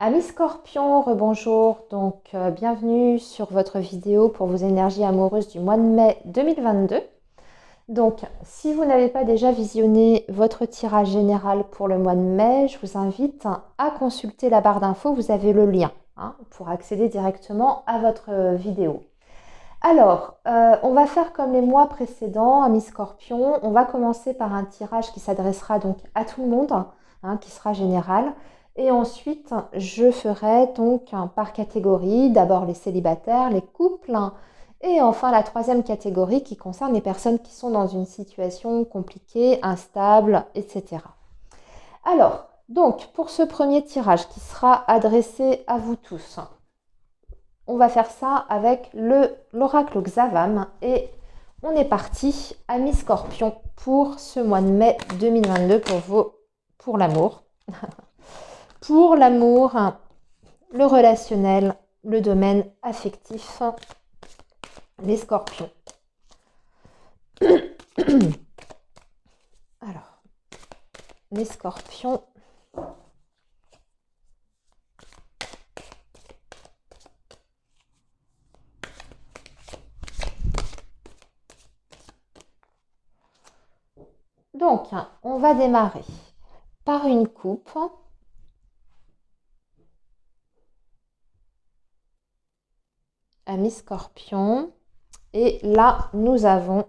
Amis Scorpion, rebonjour. Bienvenue sur votre vidéo pour vos énergies amoureuses du mois de mai 2022. Donc, si vous n'avez pas déjà visionné votre tirage général pour le mois de mai, je vous invite à consulter la barre d'infos. Vous avez le lien pour accéder directement à votre vidéo. Alors, on va faire comme les mois précédents, amis Scorpion. On va commencer par un tirage qui s'adressera donc à tout le monde, qui sera général. Et ensuite, je ferai donc par catégorie, d'abord les célibataires, les couples, et enfin la troisième catégorie qui concerne les personnes qui sont dans une situation compliquée, instable, etc. Alors, donc, pour ce premier tirage qui sera adressé à vous tous, on va faire ça avec l'oracle Xavam et on est parti, amis Scorpion, pour ce mois de mai 2022 pour l'amour. Pour l'amour, le relationnel, le domaine affectif, les Scorpions. Alors, les Scorpions. Donc, on va démarrer par une coupe. Amis Scorpion. Et là, nous avons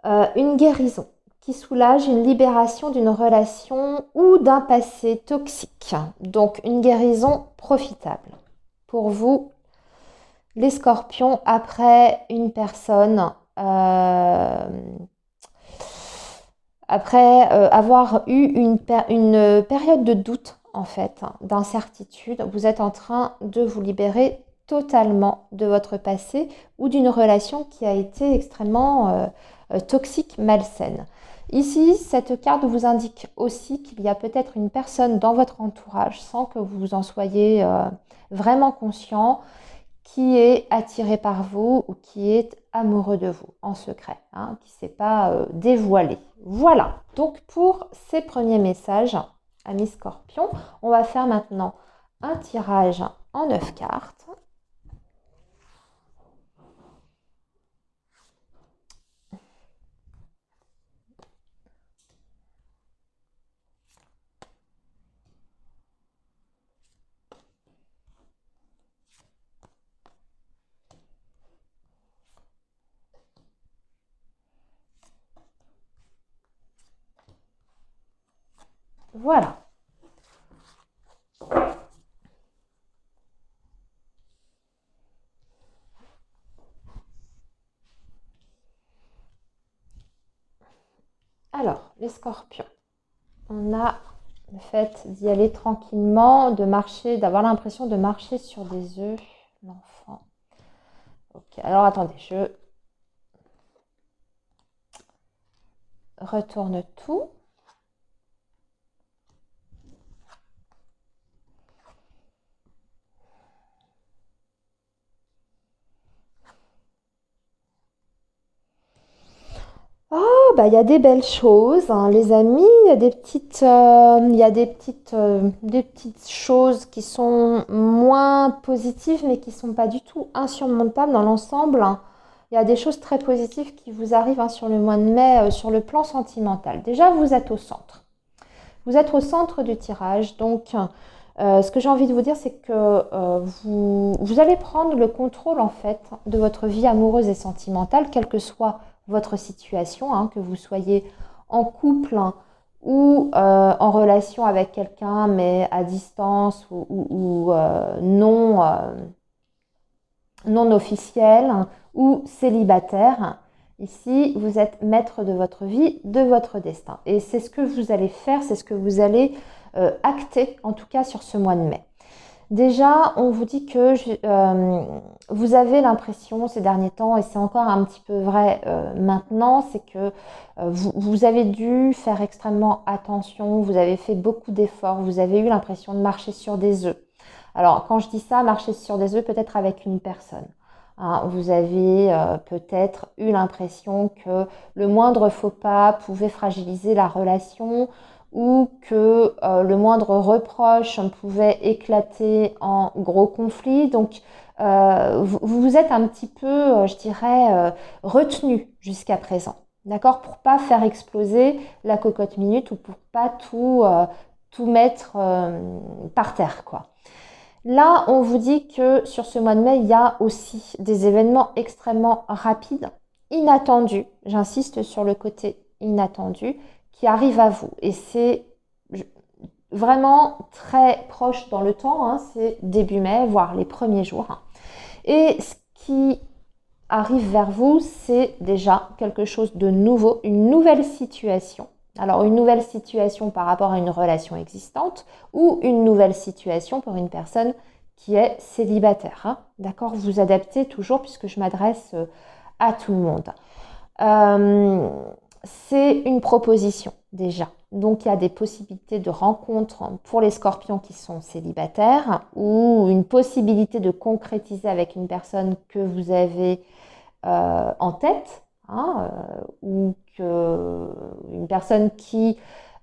une guérison qui soulage une libération d'une relation ou d'un passé toxique. Donc, une guérison profitable. Pour vous, les Scorpions, après une personne, après avoir eu une période de doute, en fait, d'incertitude, vous êtes en train de vous libérer totalement de votre passé ou d'une relation qui a été extrêmement toxique, malsaine. Ici, cette carte vous indique aussi qu'il y a peut-être une personne dans votre entourage, sans que vous en soyez vraiment conscient, qui est attiré par vous ou qui est amoureux de vous en secret, qui ne s'est pas dévoilé. Voilà, donc pour ces premiers messages, amis Scorpion, on va faire maintenant un tirage en 9 cartes. Voilà. Alors, les Scorpions, on a le fait d'y aller tranquillement, de marcher, d'avoir l'impression de marcher sur des œufs. L'enfant. Ok, alors attendez, je retourne tout. Il y a des belles choses, les amis. Il y a des petites choses qui sont moins positives, mais qui ne sont pas du tout insurmontables dans l'ensemble. Il y a des choses très positives qui vous arrivent sur le mois de mai, sur le plan sentimental. Déjà, vous êtes au centre. Vous êtes au centre du tirage. Donc, ce que j'ai envie de vous dire, c'est que vous allez prendre le contrôle, en fait, de votre vie amoureuse et sentimentale, quelle que soit votre situation, que vous soyez en couple ou en relation avec quelqu'un mais à distance ou non officiel ou célibataire. Ici, vous êtes maître de votre vie, de votre destin. Et c'est ce que vous allez faire, c'est ce que vous allez acter, en tout cas sur ce mois de mai. Déjà, on vous dit que vous avez l'impression ces derniers temps, et c'est encore un petit peu vrai maintenant, c'est que vous avez dû faire extrêmement attention, vous avez fait beaucoup d'efforts, vous avez eu l'impression de marcher sur des œufs. Alors, quand je dis ça, marcher sur des œufs, peut-être avec une personne. Vous avez peut-être eu l'impression que le moindre faux pas pouvait fragiliser la relation ou que le moindre reproche pouvait éclater en gros conflits. Donc, vous êtes un petit peu, je dirais, retenu jusqu'à présent. D'accord? Pour pas faire exploser la cocotte minute ou pour pas tout mettre par terre, quoi. Là, on vous dit que sur ce mois de mai, il y a aussi des événements extrêmement rapides, inattendus. J'insiste sur le côté inattendu qui arrive à vous. Et c'est vraiment très proche dans le temps, hein, c'est début mai, voire les premiers jours. Et ce qui arrive vers vous, c'est déjà quelque chose de nouveau, une nouvelle situation. Alors une nouvelle situation par rapport à une relation existante ou une nouvelle situation pour une personne qui est célibataire. Hein. D'accord? Vous adaptez toujours puisque je m'adresse à tout le monde. C'est une proposition déjà. Donc il y a des possibilités de rencontres pour les scorpions qui sont célibataires ou une possibilité de concrétiser avec une personne que vous avez en tête, hein, ou une personne qui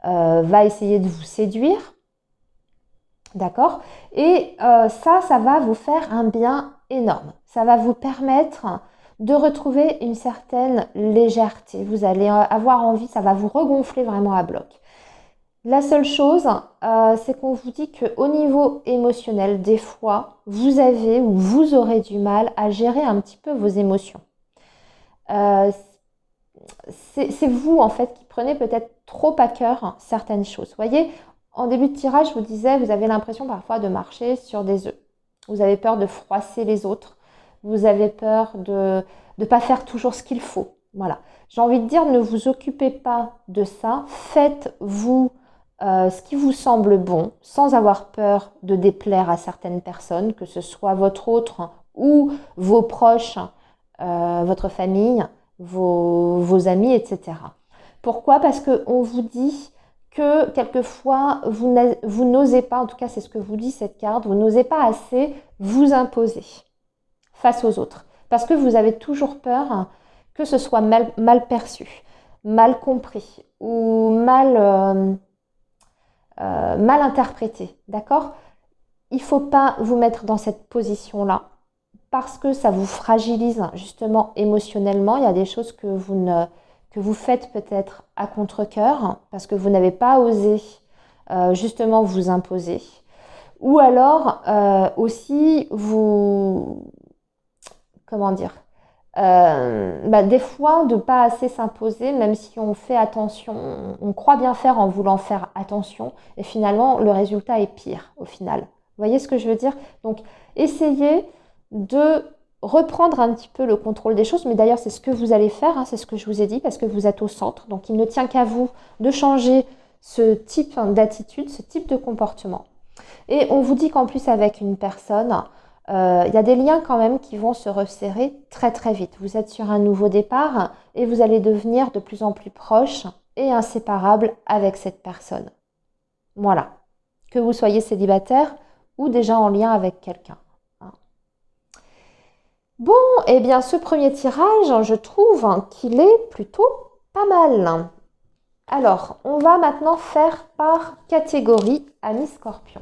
va essayer de vous séduire. D'accord? Et ça va vous faire un bien énorme. Ça va vous permettre de retrouver une certaine légèreté. Vous allez avoir envie, ça va vous regonfler vraiment à bloc. La seule chose, c'est qu'on vous dit qu'au niveau émotionnel, des fois, vous avez ou vous aurez du mal à gérer un petit peu vos émotions. C'est vous, en fait, qui prenez peut-être trop à cœur certaines choses. Vous voyez, en début de tirage, je vous disais, vous avez l'impression parfois de marcher sur des œufs. Vous avez peur de froisser les autres. Vous avez peur de ne pas faire toujours ce qu'il faut. Voilà. J'ai envie de dire, ne vous occupez pas de ça. Faites-vous ce qui vous semble bon, sans avoir peur de déplaire à certaines personnes, que ce soit votre autre ou vos proches, votre famille, vos amis, etc. Pourquoi? Parce qu'on vous dit que quelquefois, vous n'osez pas, en tout cas c'est ce que vous dit cette carte, vous n'osez pas assez vous imposer face aux autres. Parce que vous avez toujours peur que ce soit mal perçu, mal compris ou mal interprété. D'accord? Il ne faut pas vous mettre dans cette position-là parce que ça vous fragilise justement émotionnellement. Il y a des choses que vous faites peut-être à contre-cœur parce que vous n'avez pas osé justement vous imposer. Ou alors aussi comment dire, des fois de ne pas assez s'imposer, même si on fait attention, on croit bien faire en voulant faire attention, et finalement le résultat est pire au final. Vous voyez ce que je veux dire? Donc essayez de reprendre un petit peu le contrôle des choses, mais d'ailleurs c'est ce que vous allez faire, hein, c'est ce que je vous ai dit, parce que vous êtes au centre, donc il ne tient qu'à vous de changer ce type d'attitude, ce type de comportement. Et on vous dit qu'en plus avec une personne, il y a des liens quand même qui vont se resserrer très très vite. Vous êtes sur un nouveau départ et vous allez devenir de plus en plus proche et inséparable avec cette personne. Voilà. Que vous soyez célibataire ou déjà en lien avec quelqu'un. Bon, eh bien ce premier tirage, je trouve qu'il est plutôt pas mal. Alors, on va maintenant faire par catégorie Amis Scorpion.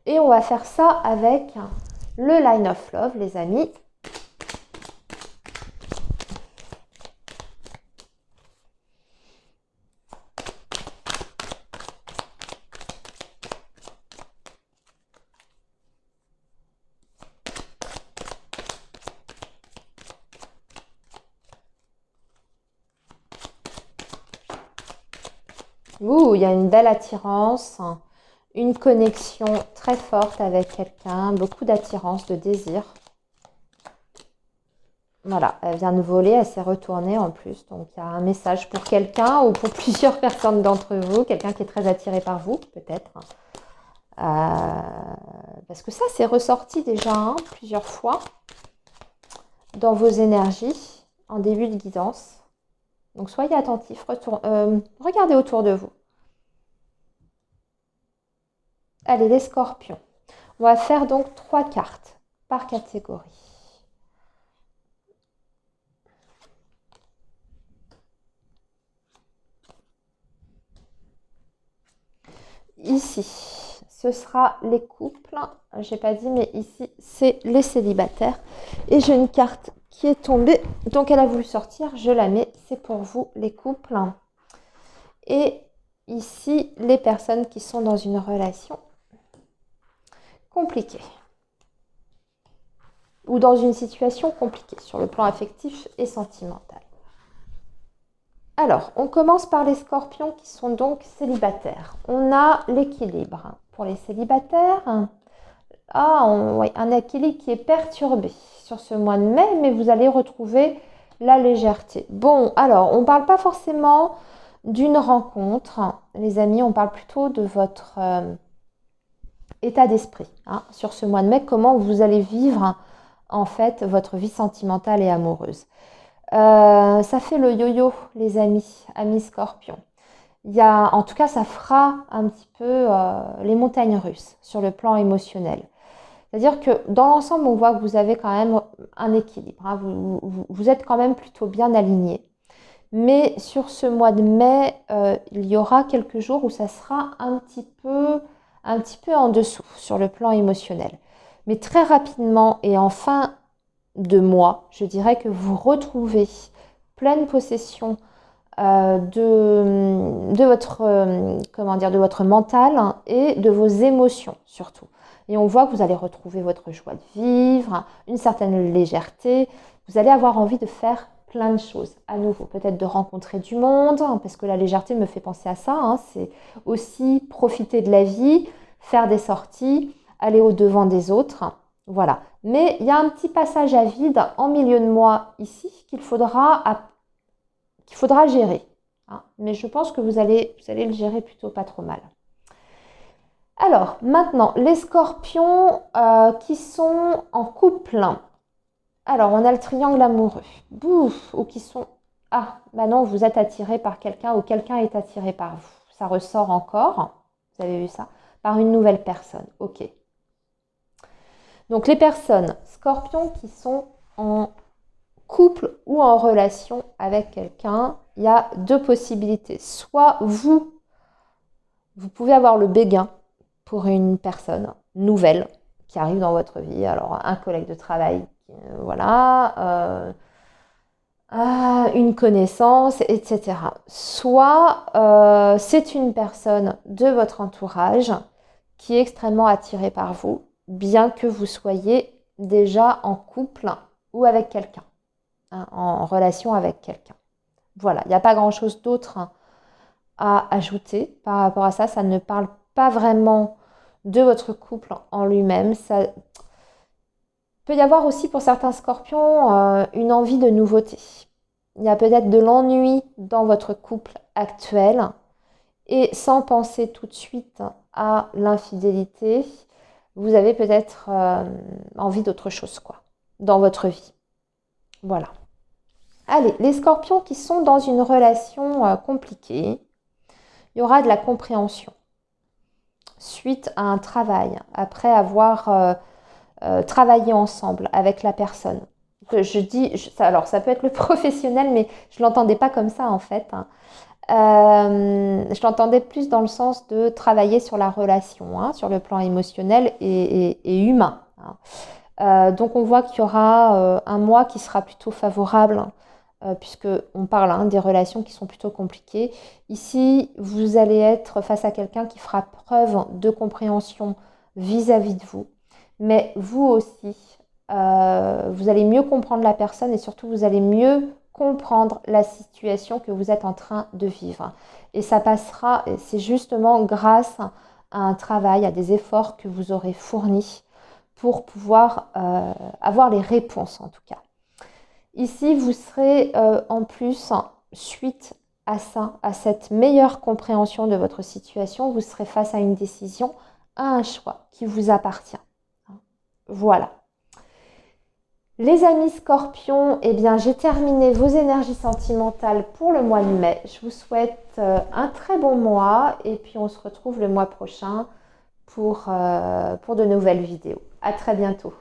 Et on va faire ça avec le Line of Love, les amis. Ouh, il y a une belle attirance, une connexion très forte avec quelqu'un, beaucoup d'attirance, de désir. Voilà, elle vient de voler, elle s'est retournée en plus. Donc, il y a un message pour quelqu'un ou pour plusieurs personnes d'entre vous. Quelqu'un qui est très attiré par vous, peut-être. Parce que ça, c'est ressorti déjà plusieurs fois dans vos énergies en début de guidance. Donc, soyez attentifs. Regardez autour de vous. Allez, les scorpions. On va faire donc 3 cartes par catégorie. ici, ce sera les couples. J'ai pas dit, mais ici, c'est les célibataires. Et j'ai une carte qui est tombée, donc elle a voulu sortir, je la mets. C'est pour vous, les couples. Et ici, les personnes qui sont dans une relation compliquée. Ou dans une situation compliquée sur le plan affectif et sentimental. Alors, on commence par les scorpions qui sont donc célibataires. On a l'équilibre. Pour les célibataires, un équilibre qui est perturbé sur ce mois de mai, mais vous allez retrouver la légèreté. Bon, alors, on ne parle pas forcément d'une rencontre, les amis, on parle plutôt de votre état d'esprit. Sur ce mois de mai, comment vous allez vivre en fait votre vie sentimentale et amoureuse. Ça fait le yo-yo, les amis scorpions. En tout cas, ça fera un petit peu les montagnes russes sur le plan émotionnel. C'est-à-dire que dans l'ensemble, on voit que vous avez quand même un équilibre. Vous êtes quand même plutôt bien aligné. Mais sur ce mois de mai, il y aura quelques jours où ça sera un petit peu en dessous sur le plan émotionnel. Mais très rapidement et en fin de mois, je dirais que vous retrouvez pleine possession de votre mental et de vos émotions surtout. Et on voit que vous allez retrouver votre joie de vivre, une certaine légèreté. Vous allez avoir envie de faire plein de choses à nouveau. Peut-être de rencontrer du monde, parce que la légèreté me fait penser à ça. C'est aussi profiter de la vie, faire des sorties, aller au-devant des autres. Voilà. Mais il y a un petit passage à vide en milieu de mois ici qu'il faudra gérer. Mais je pense que vous allez le gérer plutôt pas trop mal. Alors, maintenant, les scorpions qui sont en couple. Alors, on a le triangle amoureux. Ou qui sont... non, vous êtes attiré par quelqu'un ou quelqu'un est attiré par vous. Ça ressort encore. Vous avez vu ça? Par une nouvelle personne. Ok. Donc, les personnes scorpions qui sont en couple ou en relation avec quelqu'un, il y a deux possibilités. Soit vous pouvez avoir le béguin pour une personne nouvelle qui arrive dans votre vie. Alors, un collègue de travail, une connaissance, etc. Soit c'est une personne de votre entourage qui est extrêmement attirée par vous, bien que vous soyez déjà en couple ou avec quelqu'un, en relation avec quelqu'un. Voilà, il n'y a pas grand-chose d'autre à ajouter par rapport à ça. Ça ne parle pas vraiment de votre couple en lui-même. Ça peut y avoir aussi pour certains scorpions une envie de nouveauté. Il y a peut-être de l'ennui dans votre couple actuel et sans penser tout de suite à l'infidélité, vous avez peut-être envie d'autre chose dans votre vie. Voilà. Allez, les scorpions qui sont dans une relation compliquée, il y aura de la compréhension suite à un travail, après avoir travaillé ensemble avec la personne. Alors ça peut être le professionnel, mais je ne l'entendais pas comme ça en fait. Je l'entendais plus dans le sens de travailler sur la relation, sur le plan émotionnel et humain. Donc on voit qu'il y aura un mois qui sera plutôt favorable, puisqu'on parle des relations qui sont plutôt compliquées. Ici, vous allez être face à quelqu'un qui fera preuve de compréhension vis-à-vis de vous. Mais vous aussi, vous allez mieux comprendre la personne et surtout vous allez mieux comprendre la situation que vous êtes en train de vivre. Et ça passera, c'est justement grâce à un travail, à des efforts que vous aurez fournis pour pouvoir avoir les réponses en tout cas. Ici, vous serez en plus, suite à ça, à cette meilleure compréhension de votre situation, vous serez face à une décision, à un choix qui vous appartient. Voilà. Les amis scorpions, j'ai terminé vos énergies sentimentales pour le mois de mai. Je vous souhaite un très bon mois et puis on se retrouve le mois prochain pour de nouvelles vidéos. À très bientôt.